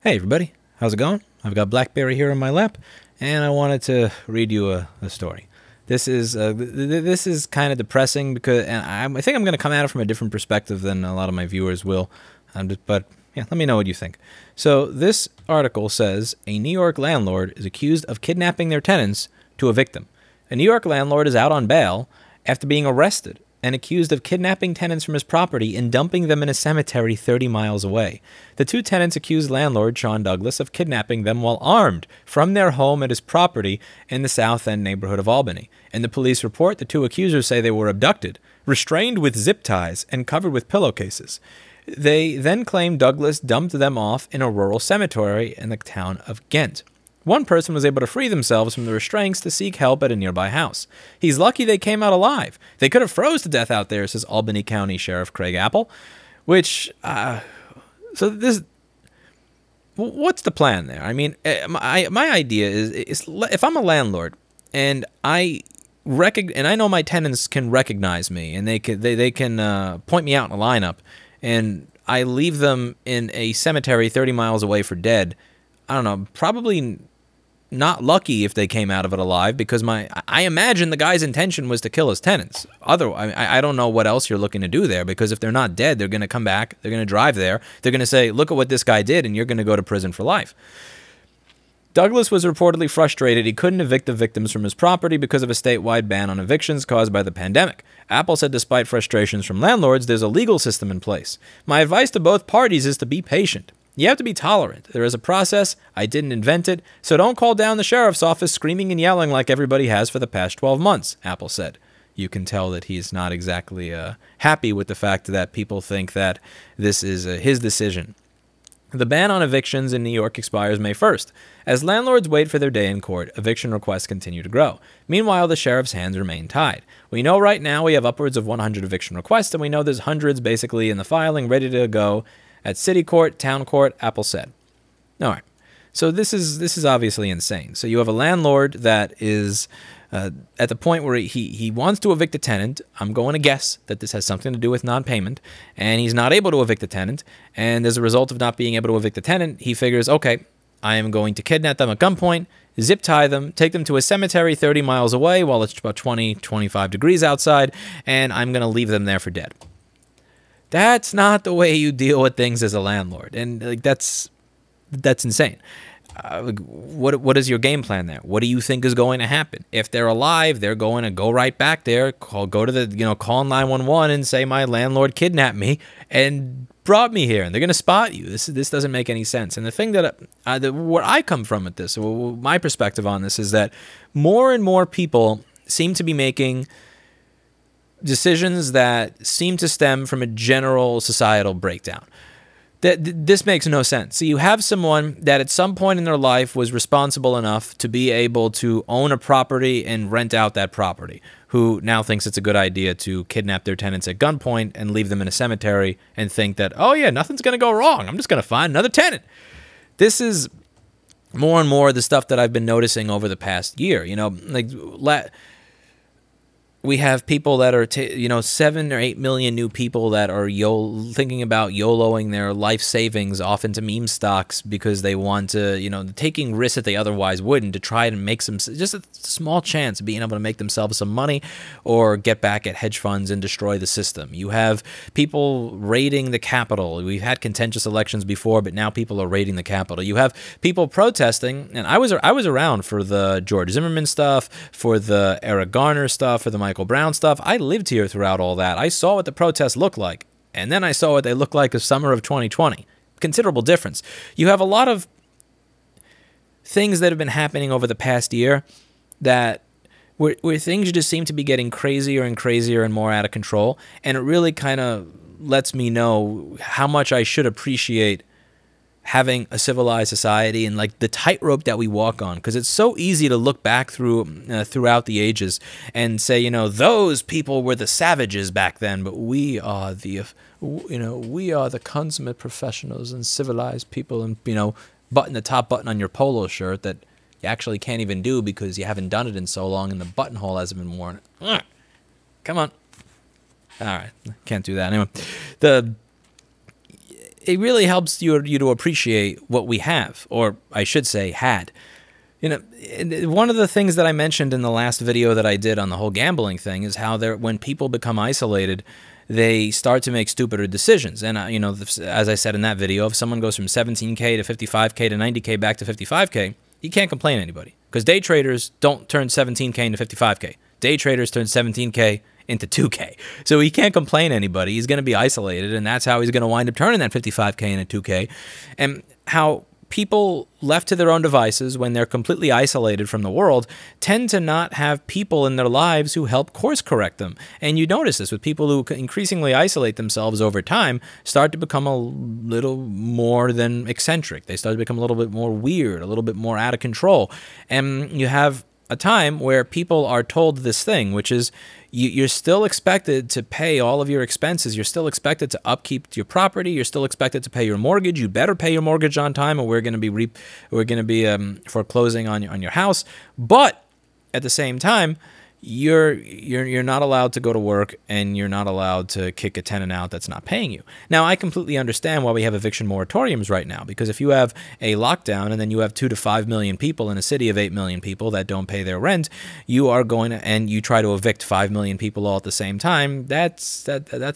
Hey everybody, how's it going? I've got Blackberry here in my lap, and I wanted to read you a story. This is kind of depressing because I think I'm going to come at it from a different perspective than a lot of my viewers will. But yeah, let me know what you think. So this article says a New York landlord is accused of kidnapping their tenants to evict them. A New York landlord is out on bail after being arrested and accused of kidnapping tenants from his property and dumping them in a cemetery 30 miles away. The two tenants accused landlord Sean Douglas of kidnapping them while armed from their home at his property in the South End neighborhood of Albany. In the police report, the two accusers say they were abducted, restrained with zip ties, and covered with pillowcases. They then claim Douglas dumped them off in a rural cemetery in the town of Ghent. One person was able to free themselves from the restraints to seek help at a nearby house. He's lucky they came out alive. They could have froze to death out there, says Albany County Sheriff Craig Apple. What's the plan there? I mean, my idea is if I'm a landlord and I know my tenants can recognize me and they can point me out in a lineup, and I leave them in a cemetery 30 miles away for dead, I don't know, probably not lucky if they came out of it alive, because I imagine the guy's intention was to kill his tenants. Otherwise, I don't know what else you're looking to do there, because if they're not dead, they're going to come back, they're going to drive there, they're going to say, look at what this guy did, and you're going to go to prison for life. Douglas was reportedly frustrated he couldn't evict the victims from his property because of a statewide ban on evictions caused by the pandemic. Apple said despite frustrations from landlords, there's a legal system in place. My advice to both parties is to be patient. You have to be tolerant. There is a process. I didn't invent it, so don't call down the sheriff's office screaming and yelling like everybody has for the past 12 months, Apple said. You can tell that he's not exactly happy with the fact that people think that this is his decision. The ban on evictions in New York expires May 1st. As landlords wait for their day in court, eviction requests continue to grow. Meanwhile, the sheriff's hands remain tied. We know right now we have upwards of 100 eviction requests, and we know there's hundreds basically in the filing ready to go at city court, town court, Apple said. All right. So this is obviously insane. So you have a landlord that is at the point where he wants to evict a tenant. I'm going to guess that this has something to do with non-payment, and he's not able to evict the tenant. And as a result of not being able to evict the tenant, he figures, okay, I am going to kidnap them at gunpoint, zip tie them, take them to a cemetery 30 miles away while it's about 20, 25 degrees outside, and I'm going to leave them there for dead. That's not the way you deal with things as a landlord, and like that's insane. What is your game plan there? What do you think is going to happen? If they're alive, they're going to go right back there, call 911 and say my landlord kidnapped me and brought me here, and they're going to spot you. This doesn't make any sense. And the thing that where I come from with this, my perspective on this, is that more and more people seem to be making decisions that seem to stem from a general societal breakdown. This makes no sense. So you have someone that at some point in their life was responsible enough to be able to own a property and rent out that property, who now thinks it's a good idea to kidnap their tenants at gunpoint and leave them in a cemetery and think that, oh yeah, nothing's going to go wrong. I'm just going to find another tenant. This is more and more the stuff that I've been noticing over the past year. You know, like we have people that are, 7 or 8 million new people that are thinking about YOLOing their life savings off into meme stocks because they want to, taking risks that they otherwise wouldn't to try and make some, just a small chance of being able to make themselves some money or get back at hedge funds and destroy the system. You have people raiding the Capitol. We've had contentious elections before, but now people are raiding the Capitol. You have people protesting, and I was around for the George Zimmerman stuff, for the Eric Garner stuff, for the Michael Brown stuff. I lived here throughout all that. I saw what the protests looked like, and then I saw what they looked like the summer of 2020. Considerable difference. You have a lot of things that have been happening over the past year that where things just seem to be getting crazier and crazier and more out of control, and it really kind of lets me know how much I should appreciate having a civilized society and like the tightrope that we walk on, because it's so easy to look back throughout the ages and say, those people were the savages back then, but we are the consummate professionals and civilized people, and button the top button on your polo shirt that you actually can't even do because you haven't done it in so long and the buttonhole hasn't been worn. Come on. All right, can't do that anyway. it really helps you to appreciate what we have, or I should say had. You know, one of the things that I mentioned in the last video that I did on the whole gambling thing is how when people become isolated, they start to make stupider decisions. And, you know, as I said in that video, if someone goes from 17K to 55K to 90K back to 55K, you can't complain to anybody. Because day traders don't turn 17K into 55K. Day traders turn 17K into 2K. So he can't complain to anybody. He's going to be isolated, and that's how he's going to wind up turning that 55K into 2K. And how people left to their own devices when they're completely isolated from the world tend to not have people in their lives who help course correct them. And you notice this with people who increasingly isolate themselves over time, start to become a little more than eccentric. They start to become a little bit more weird, a little bit more out of control. And you have a time where people are told this thing, which is you're still expected to pay all of your expenses. You're still expected to upkeep your property. You're still expected to pay your mortgage. You better pay your mortgage on time, or we're going to be foreclosing on your house. But at the same time, you're not allowed to go to work, and you're not allowed to kick a tenant out that's not paying you. Now, I completely understand why we have eviction moratoriums right now, because if you have a lockdown and then you have 2 to 5 million people in a city of 8 million people that don't pay their rent, you are going to, and you try to evict 5 million people all at the same time, that's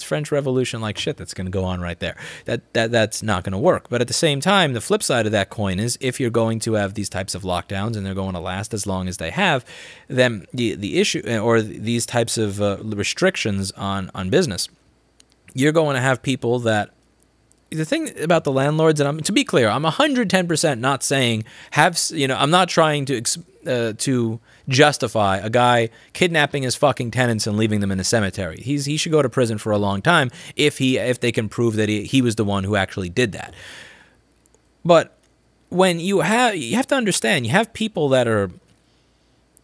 French Revolution like shit that's going to go on right there. That's not going to work. But at the same time, the flip side of that coin is if you're going to have these types of lockdowns and they're going to last as long as they have, then the issue or these types of restrictions on business, you're going to have people that, the thing about the landlords, and to be clear, I'm 110% not saying I'm not trying to justify a guy kidnapping his fucking tenants and leaving them in a cemetery. He should go to prison for a long time if they can prove that he was the one who actually did that. But when you have to understand, you have people that are,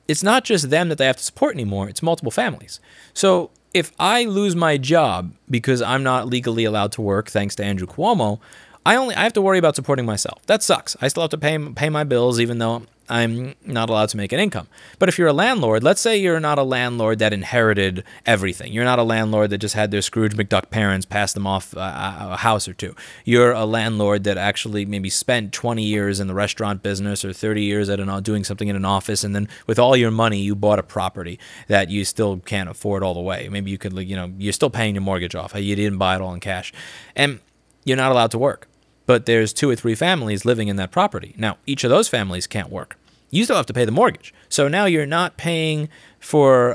it's not just them that they have to support anymore, it's multiple families. So if I lose my job because I'm not legally allowed to work thanks to Andrew Cuomo, I have to worry about supporting myself. That sucks. I still have to pay my bills even though I'm not allowed to make an income. But if you're a landlord, let's say you're not a landlord that inherited everything. You're not a landlord that just had their Scrooge McDuck parents pass them off a house or two. You're a landlord that actually maybe spent 20 years in the restaurant business or 30 years doing something in an office, and then with all your money you bought a property that you still can't afford all the way. Maybe you could, you're still paying your mortgage off. You didn't buy it all in cash. And you're not allowed to work. But there's 2 or 3 families living in that property. Now, each of those families can't work. You still have to pay the mortgage. So now you're not paying for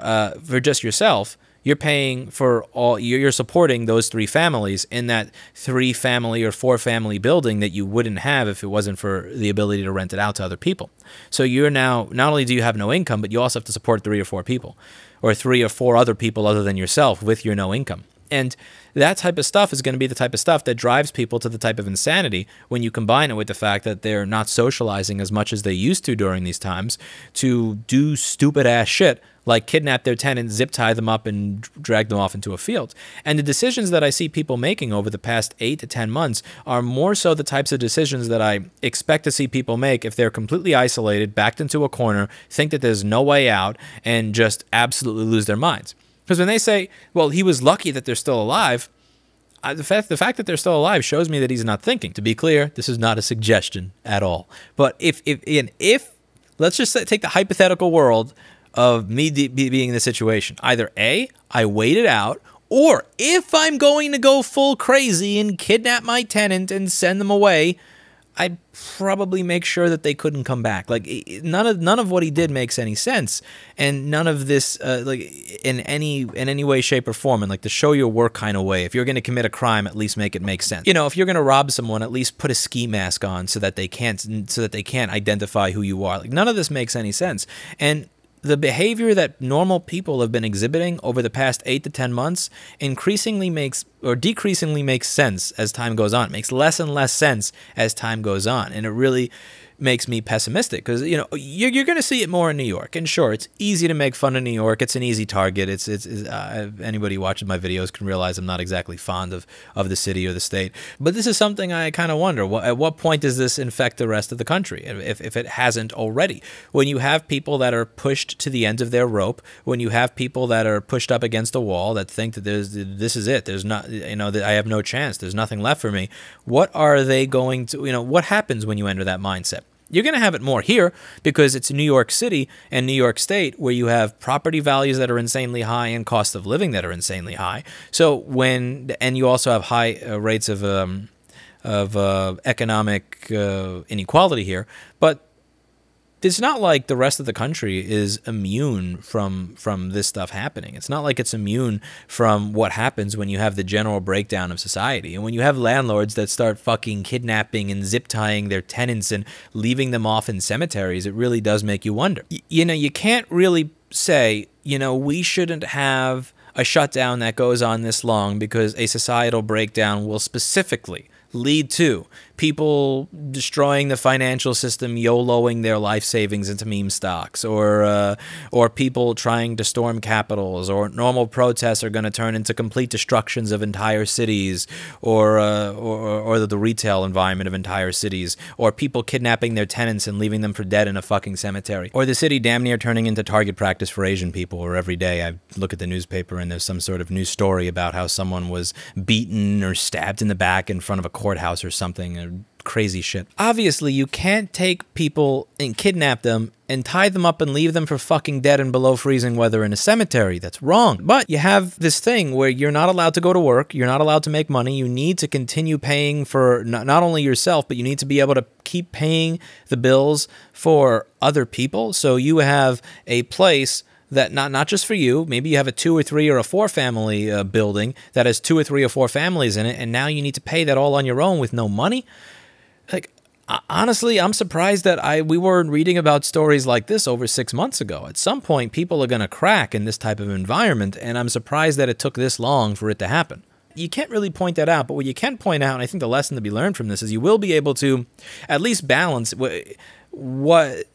just yourself. You're paying for all. You're supporting those 3 families in that 3-family or 4-family building that you wouldn't have if it wasn't for the ability to rent it out to other people. So you're now, not only do you have no income, but you also have to support 3 or 4 people, or 3 or 4 other people other than yourself with your no income. And that type of stuff is going to be the type of stuff that drives people to the type of insanity when you combine it with the fact that they're not socializing as much as they used to during these times to do stupid-ass shit like kidnap their tenants, zip tie them up, and drag them off into a field. And the decisions that I see people making over the past 8 to 10 months are more so the types of decisions that I expect to see people make if they're completely isolated, backed into a corner, think that there's no way out, and just absolutely lose their minds. Because when they say, well, he was lucky that they're still alive, the fact that they're still alive shows me that he's not thinking. To be clear, this is not a suggestion at all. But if let's just take the hypothetical world of me being in this situation. Either A, I wait it out, or if I'm going to go full crazy and kidnap my tenant and send them away, I'd probably make sure that they couldn't come back. Like, none of what he did makes any sense, and none of this like in any way, shape, or form, and like the show your work kind of way. If you're going to commit a crime, at least make it make sense. If you're going to rob someone, at least put a ski mask on so that they can't identify who you are. Like, none of this makes any sense. And the behavior that normal people have been exhibiting over the past 8 to 10 months decreasingly makes sense as time goes on. It makes less and less sense as time goes on. And it really, makes me pessimistic, because you're going to see it more in New York. And sure, it's easy to make fun of New York. It's an easy target. It's anybody watching my videos can realize I'm not exactly fond of the city or the state. But this is something I kind of wonder. At what point does this infect the rest of the country, if it hasn't already? When you have people that are pushed to the end of their rope, when you have people that are pushed up against a wall, that think that this is it. There's not, that I have no chance. There's nothing left for me. What are they going to, what happens when you enter that mindset? You're going to have it more here because it's New York City and New York State, where you have property values that are insanely high and cost of living that are insanely high. So and you also have high rates of economic inequality here. But it's not like the rest of the country is immune from this stuff happening. It's not like it's immune from what happens when you have the general breakdown of society. And when you have landlords that start fucking kidnapping and zip tying their tenants and leaving them off in cemeteries, it really does make you wonder. You can't really say, we shouldn't have a shutdown that goes on this long because a societal breakdown will specifically lead to people destroying the financial system, YOLOing their life savings into meme stocks, or people trying to storm capitals, or normal protests are going to turn into complete destructions of entire cities, or the retail environment of entire cities, or people kidnapping their tenants and leaving them for dead in a fucking cemetery, or the city damn near turning into target practice for Asian people, where every day I look at the newspaper and there's some sort of news story about how someone was beaten or stabbed in the back in front of a courthouse or something. Crazy shit. Obviously, you can't take people and kidnap them and tie them up and leave them for fucking dead and below freezing weather in a cemetery. That's wrong. But you have this thing where you're not allowed to go to work. You're not allowed to make money. You need to continue paying for not only yourself, but you need to be able to keep paying the bills for other people. So you have a place that not just for you, maybe you have a 2 or 3 or a 4 family building that has 2 or 3 or 4 families in it, and now you need to pay that all on your own with no money. Like, honestly, I'm surprised that we weren't reading about stories like this over 6 months ago. At some point, people are going to crack in this type of environment, and I'm surprised that it took this long for it to happen. You can't really point that out, but what you can point out, and I think the lesson to be learned from this, is you will be able to at least balance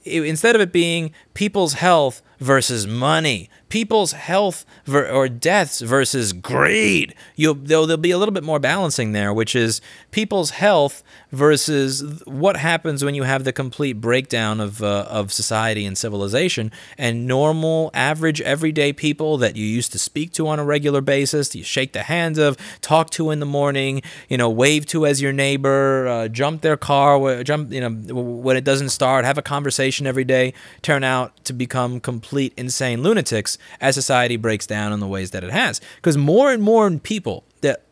instead of it being people's health versus money, people's health or deaths versus greed, there'll be a little bit more balancing there, which is people's health versus what happens when you have the complete breakdown of society and civilization, and normal, average, everyday people that you used to speak to on a regular basis, you shake the hands of, talk to in the morning, wave to as your neighbor, jump their car, when it doesn't start, have a conversation every day, turn out to become complete insane lunatics as society breaks down in the ways that it has. Because more and more people that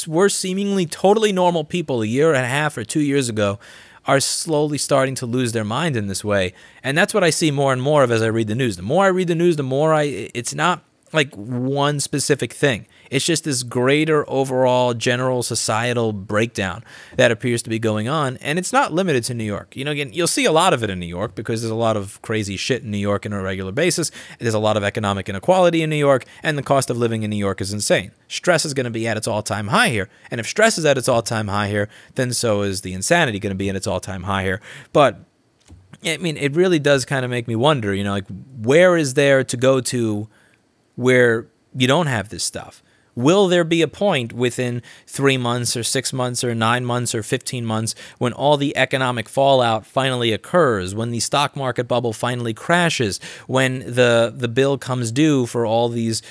were seemingly totally normal people a year and a half or 2 years ago are slowly starting to lose their mind in this way. And that's what I see more and more of as I read the news. The more I read the news, the more it's not like one specific thing. It's just this greater overall general societal breakdown that appears to be going on, and it's not limited to New York. Again, you'll see a lot of it in New York because there's a lot of crazy shit in New York on a regular basis. There's a lot of economic inequality in New York, and the cost of living in New York is insane. Stress is going to be at its all-time high here, and if stress is at its all-time high here, then so is the insanity going to be at its all-time high here. But I mean, it really does kind of make me wonder, like, where is there to go to where you don't have this stuff? Will there be a point within 3 months or 6 months or 9 months or 15 months when all the economic fallout finally occurs, when the stock market bubble finally crashes, when the bill comes due for all these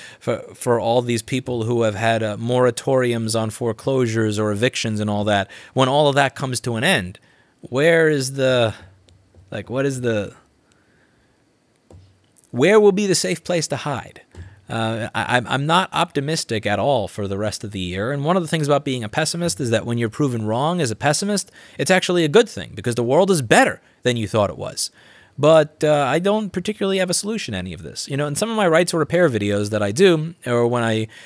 people who have had moratoriums on foreclosures or evictions and all that, when all of that comes to an end? Where will be the safe place to hide? I'm not optimistic at all for the rest of the year. And one of the things about being a pessimist is that when you're proven wrong as a pessimist, it's actually a good thing because the world is better than you thought it was. But I don't particularly have a solution to any of this. In some of my right to repair videos that I do, or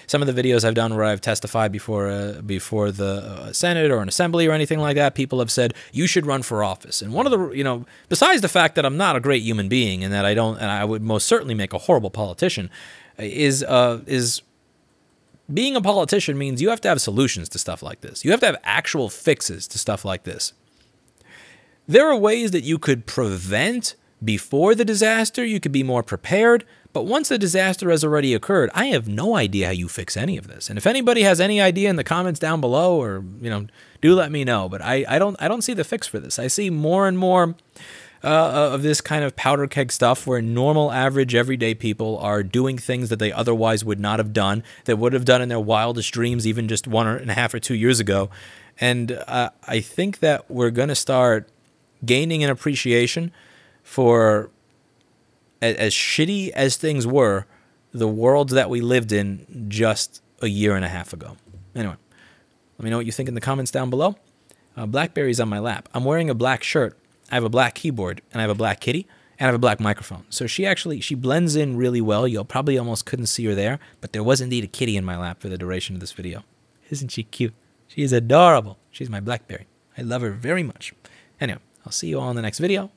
some of the videos I've done where I've testified before the Senate or an assembly or anything like that, people have said, you should run for office. And one of the, besides the fact that I'm not a great human being and that I would most certainly make a horrible politician, is being a politician means you have to have solutions to stuff like this. You have to have actual fixes to stuff like this. There are ways that you could prevent before the disaster. You could be more prepared. But once the disaster has already occurred, I have no idea how you fix any of this. And if anybody has any idea in the comments down below, or do let me know. But I don't see the fix for this. I see more and more of this kind of powder keg stuff where normal, average, everyday people are doing things that they otherwise would not have done, that would have done in their wildest dreams even just 1.5 or 2 years ago. And I think that we're going to start gaining an appreciation for, as shitty as things were, the world that we lived in just a year and a half ago. Anyway, let me know what you think in the comments down below. BlackBerry's on my lap. I'm wearing a black shirt. I have a black keyboard, and I have a black kitty, and I have a black microphone. So she blends in really well. You probably almost couldn't see her there, but there was indeed a kitty in my lap for the duration of this video. Isn't she cute? She is adorable. She's my BlackBerry. I love her very much. Anyway, I'll see you all in the next video.